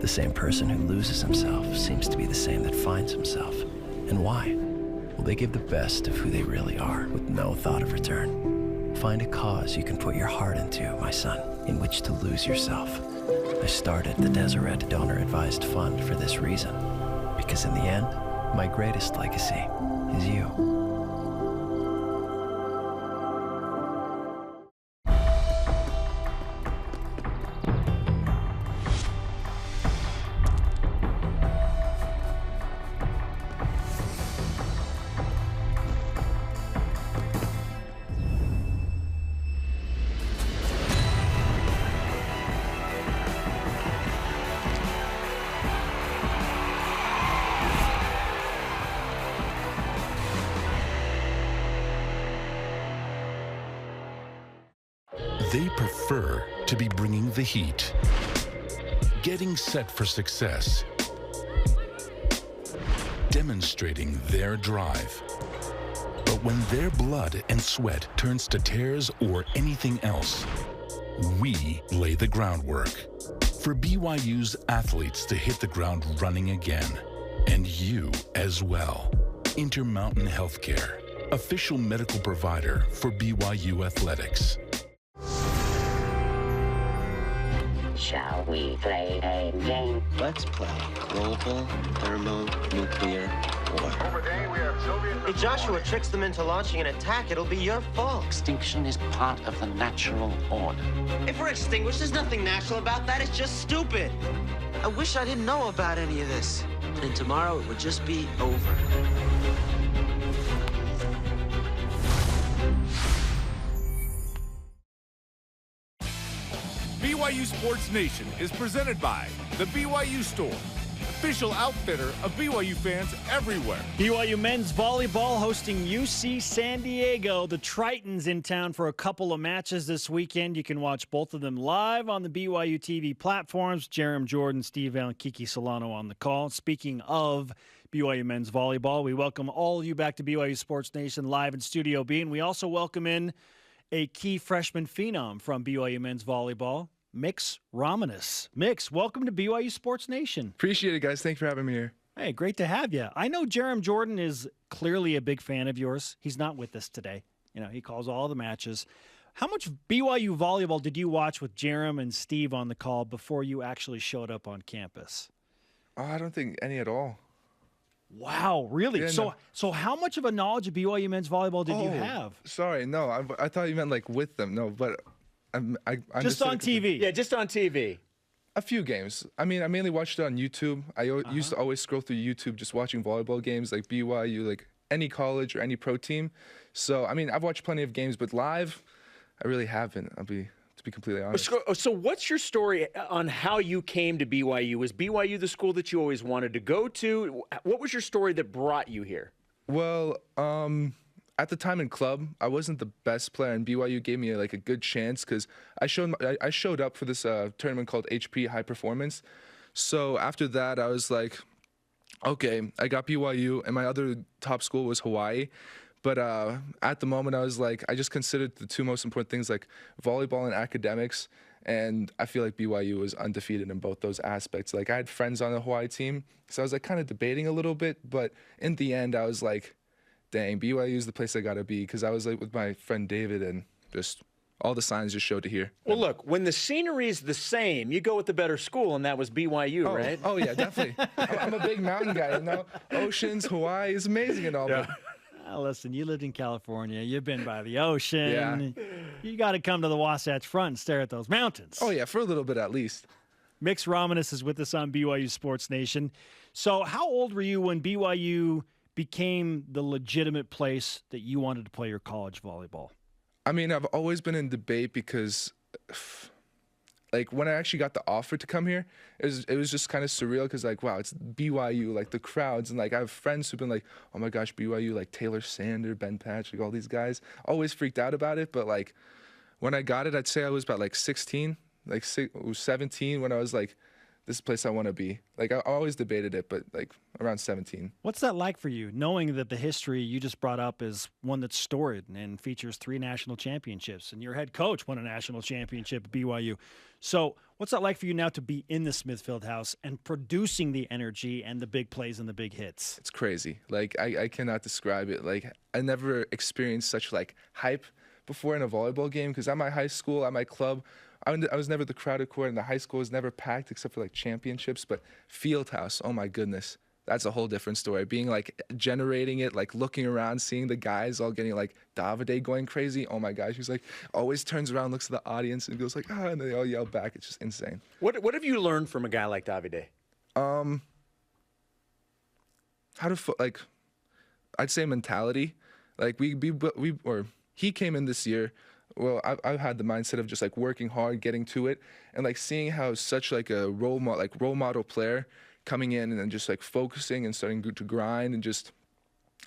The same person who loses himself seems to be the same that finds himself. And why? Well, they give the best of who they really are with no thought of return. Find a cause you can put your heart into, my son, in which to lose yourself. I started the Deseret Donor Advised Fund for this reason. Because in the end, my greatest legacy is you. They prefer to be bringing the heat, getting set for success, demonstrating their drive. But when their blood and sweat turns to tears or anything else, we lay the groundwork for BYU's athletes to hit the ground running again, and you as well. Intermountain Healthcare, official medical provider for BYU Athletics. Shall we play a game? Let's play global thermonuclear war. Over there, we have Soviet. If Joshua tricks them into launching an attack, it'll be your fault. Extinction is part of the natural order. If we're extinguished, there's nothing natural about that. It's just stupid. I wish I didn't know about any of this. And tomorrow it would just be over. BYU Sports Nation is presented by the BYU Store, official outfitter of BYU fans everywhere. BYU Men's Volleyball hosting UC San Diego. The Tritons in town for a couple of matches this weekend. You can watch both of them live on the BYU TV platforms. Jerem Jordan, Steve Allen, Kiki Solano on the call. Speaking of BYU Men's Volleyball, we welcome all of you back to BYU Sports Nation live in Studio B. And we also welcome in a key freshman phenom from BYU Men's Volleyball, Mix Ramanis. Mix, welcome to BYU Sports Nation. Appreciate it, guys. Thanks for having me here. Hey, great to have you. I know Jerem Jordan is clearly a big fan of yours. He's not with us today. You know, he calls all the matches. How much BYU volleyball did you watch with Jerem and Steve on the call before you actually showed up on campus? I don't think any at all. Wow, really? Yeah, so how much of a knowledge of BYU men's volleyball did you have? Sorry, no. I thought you meant like with them. No, but I just on TV. Yeah, just on TV. A few games. I mean, I mainly watched it on YouTube. I used to always scroll through YouTube just watching volleyball games like BYU, like any college or any pro team. So, I mean, I've watched plenty of games, but live, I really haven't. To be completely honest. So what's your story on how you came to BYU? Was BYU the school that you always wanted to go to? What was your story that brought you here? Well, at the time in club, I wasn't the best player, and BYU gave me a good chance because I showed up for this tournament called HP High Performance. So after that, I was like, okay, I got BYU, and my other top school was Hawaii. But at the moment, I was like, I just considered the two most important things, like volleyball and academics. And I feel like BYU was undefeated in both those aspects. Like, I had friends on the Hawaii team, so I was like kind of debating a little bit. But in the end, I was like, dang, BYU is the place I got to be, because I was like with my friend David, and just all the signs just showed to here. Well, look, when the scenery is the same, you go with the better school, and that was BYU, right? Oh, yeah, definitely. I'm a big mountain guy, you know? Oceans, Hawaii is amazing and all, but listen, you lived in California. You've been by the ocean. Yeah. You got to come to the Wasatch Front and stare at those mountains. Oh, yeah, for a little bit at least. Mix Ramanis is with us on BYU Sports Nation. So how old were you when BYU became the legitimate place that you wanted to play your college volleyball? I mean, I've always been in debate because, like, when I actually got the offer to come here, it was just kind of surreal because, like, wow, it's BYU, like, the crowds. And, like, I have friends who've been like, oh, my gosh, BYU, like, Taylor Sander, Ben Patrick, all these guys. Always freaked out about it. But, like, when I got it, I'd say I was about, like, 16, like, 17 when I was, like, this is the place I want to be. Like, I always debated it, but, like, around 17. What's that like for you, knowing that the history you just brought up is one that's storied and features 3 national championships, and your head coach won a national championship at BYU? So what's that like for you now to be in the Smithfield House and producing the energy and the big plays and the big hits? It's crazy. Like, I cannot describe it. Like, I never experienced such, like, hype before in a volleyball game, because at my high school, at my club, I was never the crowded court, and the high school was never packed except for, like, championships. But Field House, oh, my goodness. That's a whole different story. Being, like, generating it, like, looking around, seeing the guys all getting, like, Davide going crazy. Oh, my gosh. He's, like, always turns around, looks at the audience, and goes, like, ah, and they all yell back. It's just insane. What have you learned from a guy like Davide? Like, I'd say mentality. Like, he came in this year. Well, I've had the mindset of just, like, working hard, getting to it, and, like, seeing how such, like, a role model player coming in and then just, like, focusing and starting to grind, and just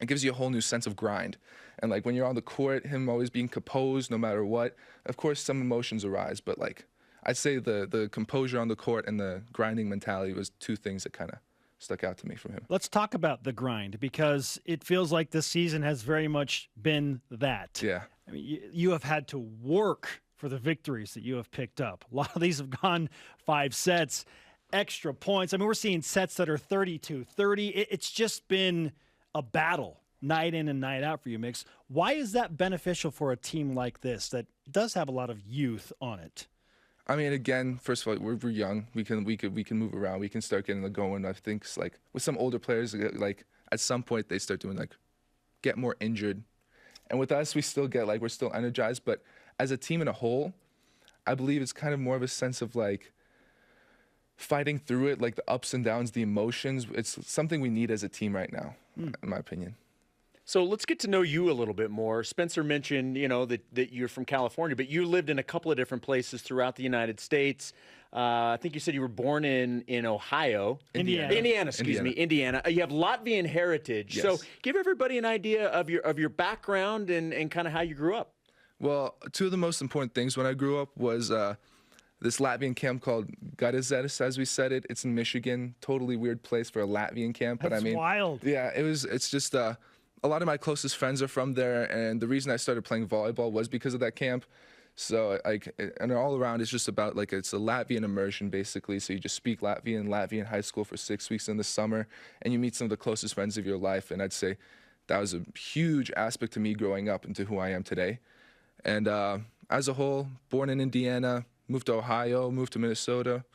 it gives you a whole new sense of grind. And, like, when you're on the court, him always being composed no matter what. Of course, some emotions arise, but, like, I'd say the composure on the court and the grinding mentality was 2 things that kind of stuck out to me from him. Let's talk about the grind, because it feels like this season has very much been that. Yeah. I mean, you have had to work for the victories that you have picked up. A lot of these have gone 5 sets, extra points. I mean, we're seeing sets that are 32-30. It's just been a battle night in and night out for you, Mix. Why is that beneficial for a team like this that does have a lot of youth on it? I mean, again, first of all, we're young. We can move around. We can start getting the going. I think, like, with some older players, like, at some point they start doing, like, get more injured. And with us, we still get, like, we're still energized. But as a team in a whole, I believe it's kind of more of a sense of, like, fighting through it, like the ups and downs, the emotions. It's something we need as a team right now, in my opinion. So let's get to know you a little bit more. Spencer mentioned, you know, that you're from California, but you lived in a couple of different places throughout the United States. I think you said you were born in Ohio. Indiana. Indiana. You have Latvian heritage. Yes. So give everybody an idea of your background and kind of how you grew up. Well, 2 of the most important things when I grew up was this Latvian camp called Gadazeres, as we said it. It's in Michigan. Totally weird place for a Latvian camp. But That's I mean, wild. Yeah, it's just a lot of my closest friends are from there, and the reason I started playing volleyball was because of that camp. So, like, and all around, it's just about, like, it's a Latvian immersion, basically. So you just speak Latvian high school for 6 weeks in the summer, and you meet some of the closest friends of your life. And I'd say that was a huge aspect to me growing up into who I am today. And as a whole, born in Indiana, moved to Ohio, moved to Minnesota,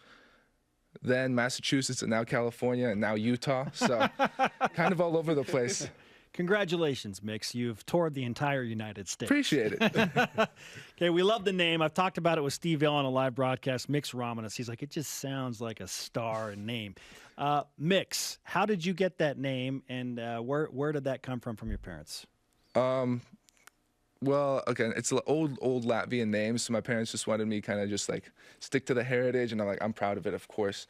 then Massachusetts, and now California, and now Utah. So kind of all over the place. Congratulations, Mix. You've toured the entire United States. Appreciate it. Okay, we love the name. I've talked about it with Steve Vail on a live broadcast, Mix Ramanis. He's like, it just sounds like a star and name. Mix, how did you get that name, and where did that come from your parents? Well, again, it's an old Latvian name, so my parents just wanted me kind of just, like, stick to the heritage, and I'm proud of it, of course.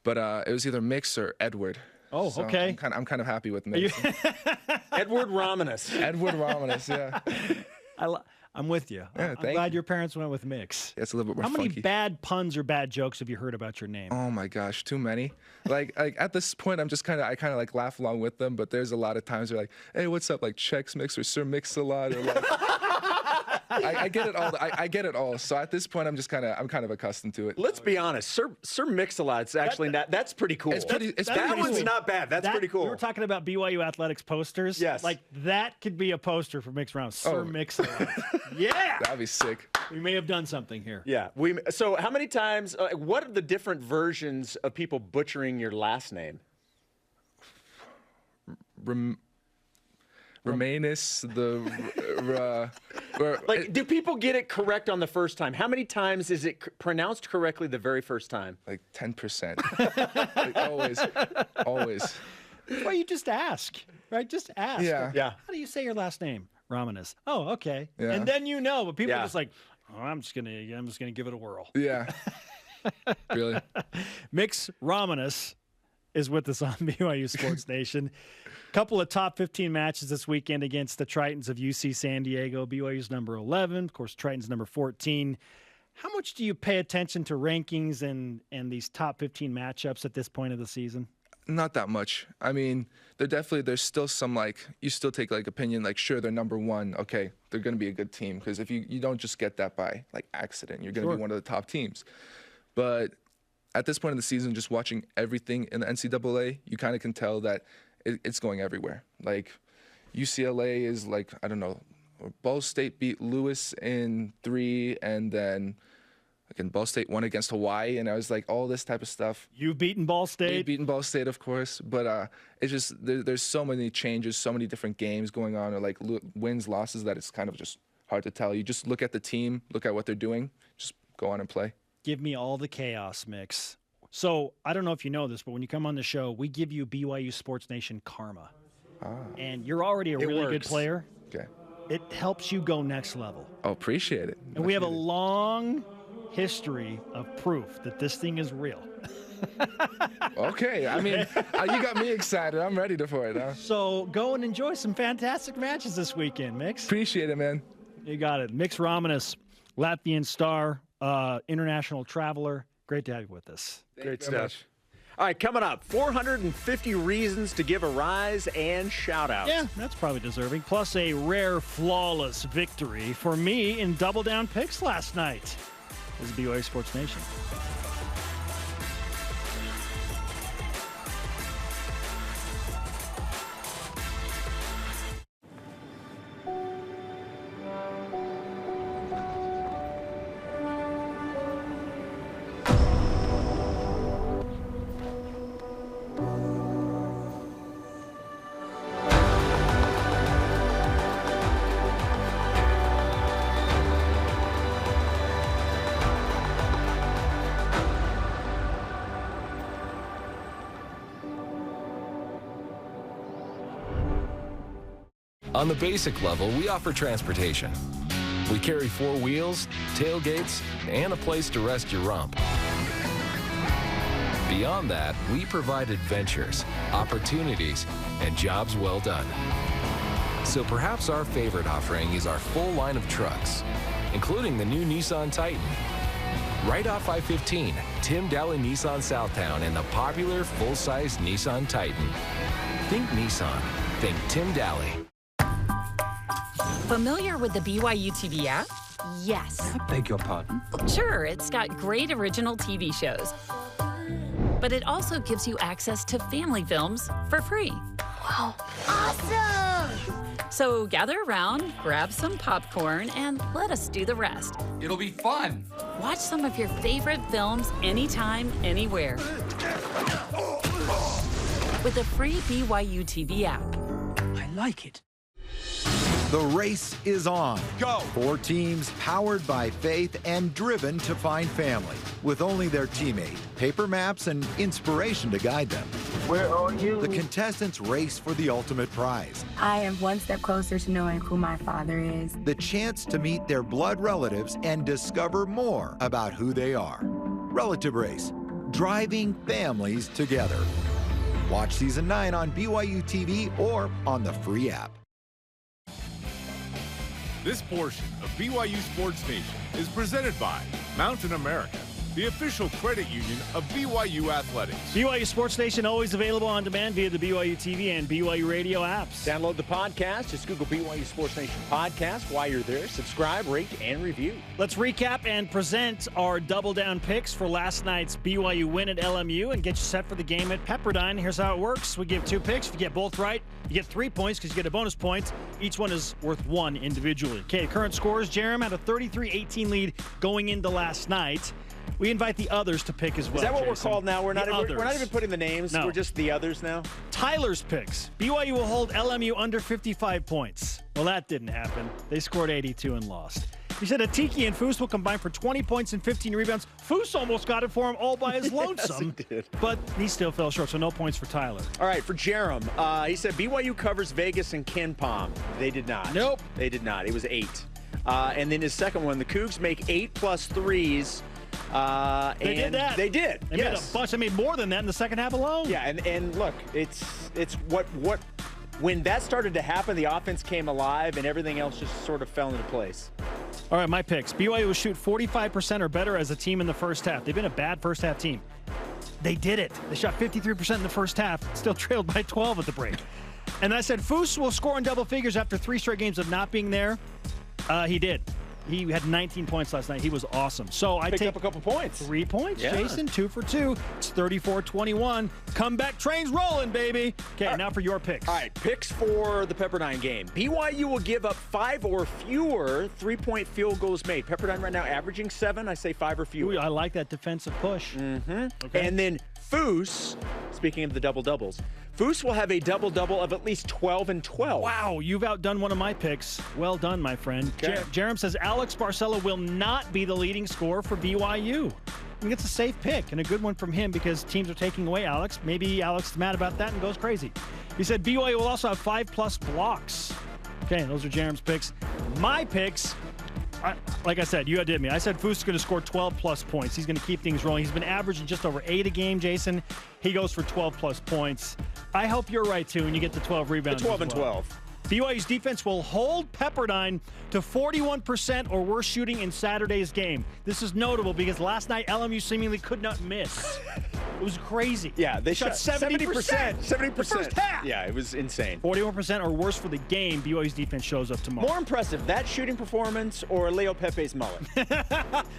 But it was either Mix or Edward. Oh, so okay. I'm kind of happy with Mix. Edward Ramanis. Edward Ramanis, yeah. I'm with you. Yeah, I'm glad your parents went with Mix. Yeah, it's a little bit more How many funky. bad puns or bad jokes have you heard about your name? Oh my gosh, too many. Like at this point, I kind of like laugh along with them. But there's a lot of times they're like, "Hey, what's up?" Like Chex Mix or Sir Mix-a-Lot or like. I get it all. I get it all. So at this point, I'm kind of accustomed to it. Let's be honest, Sir Mix-a-Lot's actually that's pretty cool. It's pretty that one's cool. not bad. That's pretty cool. We were talking about BYU athletics posters. Yes. Like that could be a poster for Mixed Round. Sir Mix-a-Lot. Yeah. That'd be sick. We may have done something here. Yeah. So how many times? What are the different versions of people butchering your last name? Ramanis, like, do people get it correct on the first time? How many times is it pronounced correctly the very first time? Like 10%. Like always. Well, you just ask, right? Just ask. Yeah. How do you say your last name? Ramanis. Oh, okay. Yeah. And then you know, but people are just like, oh, I'm just gonna give it a whirl. Yeah. Really. Mix Ramanis is with us on BYU Sports Nation. Couple of top 15 matches this weekend against the Tritons of UC San Diego. BYU's number 11, of course, Tritons number 14. How much do you pay attention to rankings and these top 15 matchups at this point of the season? Not that much. I mean, there's still some, like, you still take, like, opinion, like, sure, they're number one. Okay, they're going to be a good team. Because if you don't just get that by, like, accident. You're going to be one of the top teams. But at this point in the season, just watching everything in the NCAA, you kind of can tell that it's going everywhere. Like, UCLA is, like, I don't know, Ball State beat Lewis in 3, and then again, Ball State won against Hawaii, and I was like, all this type of stuff. You've beaten Ball State. We've beaten Ball State, of course, but it's just there's so many changes, so many different games going on, or like wins, losses, that it's kind of just hard to tell. You just look at the team, look at what they're doing, just go on and play. Give me all the chaos, Mix. So I don't know if you know this, but when you come on the show, we give you BYU Sports Nation karma. And you're already a really good player. Okay. It helps you go next level. Oh, appreciate it. And we have a long history of proof that this thing is real. Okay. I mean, you got me excited. I'm ready for it. Huh? So go and enjoy some fantastic matches this weekend, Mix. Appreciate it, man. You got it. Mix Ramanis, Latvian star, international traveler. Great to have you with us. Great stuff. All right, coming up, 450 reasons to give a rise and shout-outs. Yeah, that's probably deserving. Plus a rare, flawless victory for me in Double Down Picks last night. This is BYU Sports Nation. On the basic level, we offer transportation. We carry 4 wheels, tailgates, and a place to rest your rump. Beyond that, we provide adventures, opportunities, and jobs well done. So perhaps our favorite offering is our full line of trucks, including the new Nissan Titan. Right off I-15, Tim Daly Nissan Southtown and the popular full-size Nissan Titan. Think Nissan. Think Tim Daly. Familiar with the BYU TV app? Yes. I beg your pardon? Sure, it's got great original TV shows. But it also gives you access to family films for free. Wow, awesome! So gather around, grab some popcorn, and let us do the rest. It'll be fun. Watch some of your favorite films anytime, anywhere. With the free BYU TV app. I like it. The race is on. Go! 4 teams powered by faith and driven to find family, with only their teammate, paper maps, and inspiration to guide them. Where are you? The contestants race for the ultimate prize. I am one step closer to knowing who my father is. The chance to meet their blood relatives and discover more about who they are. Relative Race, driving families together. Watch Season 9 on BYU TV or on the free app. This portion of BYU Sports Nation is presented by Mountain America, the official credit union of BYU Athletics. BYU Sports Nation always available on demand via the BYU TV and BYU radio apps. Download the podcast. Just Google BYU Sports Nation podcast. While you're there, subscribe, rate, and review. Let's recap and present our double down picks for last night's BYU win at LMU and get you set for the game at Pepperdine. Here's how it works. We give 2 picks. If you get both right, you get 3 points because you get a bonus point. Each one is worth 1 individually. Okay, current scores. Jerem had a 33-18 lead going into last night. We invite the others to pick as well. Is that what Jason. we're called now? We're not even putting the names. No. We're just the others now. Tyler's picks. BYU will hold LMU under 55 points. Well, that didn't happen. They scored 82 and lost. He said Atiki and Foose will combine for 20 points and 15 rebounds. Foose almost got it for him all by his lonesome. Yes, he did. But he still fell short, so no points for Tyler. All right, for Jerem, he said BYU covers Vegas and Ken Palm. They did not. Nope. They did not. It was 8. And then his second one, the Cougs make 8 plus threes. They did that. They did. They made a bunch. They made more than that in the second half alone. Yeah, and look, it's what when that started to happen, the offense came alive and everything else just sort of fell into place. All right, my picks. BYU will shoot 45% or better as a team in the first half. They've been a bad first half team. They did it. They shot 53% in the first half, still trailed by 12 at the break. And I said Foose will score in double figures after 3 straight games of not being there. He did. He had 19 points last night. He was awesome. So I picked take up a couple points. 3 points, Yeah. Jason. 2 for 2. It's 34-21. Comeback train's rolling, baby. Okay, now for your picks. All right, picks for the Pepperdine game. BYU will give up 5 or fewer 3-point field goals made. Pepperdine right now averaging 7. I say 5 or fewer. Ooh, I like that defensive push. Mm-hmm. Okay. And then Foose, speaking of the double-doubles, Foose will have a double-double of at least 12 and 12. Wow, you've outdone one of my picks. Well done, my friend. Okay. Jerem says Alex Barcelo will not be the leading scorer for BYU. I think it's a safe pick and a good one from him because teams are taking away Alex. Maybe Alex is mad about that and goes crazy. He said BYU will also have 5+ blocks. Okay, those are Jerem's picks. My picks, like I said, you outdid me. I said Foose is going to score 12+ points. He's going to keep things rolling. He's been averaging just over 8 a game, Jason. He goes for 12+ points. I hope you're right, too, and you get the 12 rebounds. The 12 and 12. BYU's defense will hold Pepperdine to 41% or worse shooting in Saturday's game. This is notable because last night LMU seemingly could not miss. It was crazy. Yeah, they shot 70%. 70%. The first half. Yeah, it was insane. 41% or worse for the game. BYU's defense shows up tomorrow. More impressive, that shooting performance or Leo Pepe's mullet?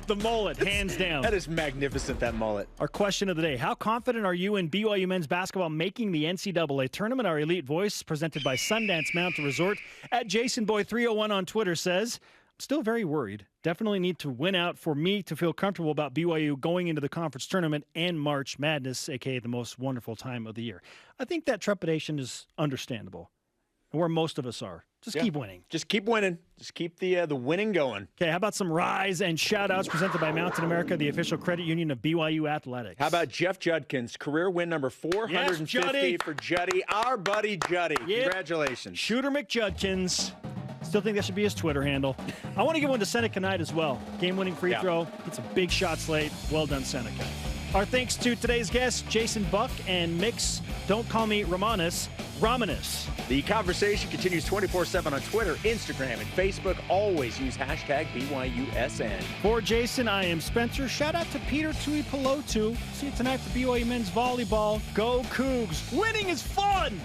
The mullet, hands down. That is magnificent, that mullet. Our question of the day, how confident are you in BYU men's basketball making the NCAA tournament? Our elite voice, presented by Sundance Mountain Resort, at JasonBoy301 on Twitter says, I'm still very worried. Definitely need to win out for me to feel comfortable about BYU going into the conference tournament and March Madness, a.k.a. the most wonderful time of the year. I think that trepidation is understandable, where most of us are. Just keep winning. Just keep winning. Just keep the winning going. Okay, how about some rise and shout-outs presented by Mountain America, the official credit union of BYU Athletics? How about Jeff Judkins, career win number 450 for Juddy, our buddy Juddy. Yep. Congratulations. Shooter McJudkins. Still think that should be his Twitter handle. I want to give one to Seneca Knight as well. Game-winning free throw. It's a big shot slate. Well done, Seneca. Our thanks to today's guests, Jason Buck and Mix. Don't call me Ramanis. Ramanis. The conversation continues 24/7 on Twitter, Instagram, and Facebook. Always use hashtag BYUSN. For Jason, I am Spencer. Shout out to Peter Tuipulotu. See you tonight for BYU men's volleyball. Go Cougs. Winning is fun.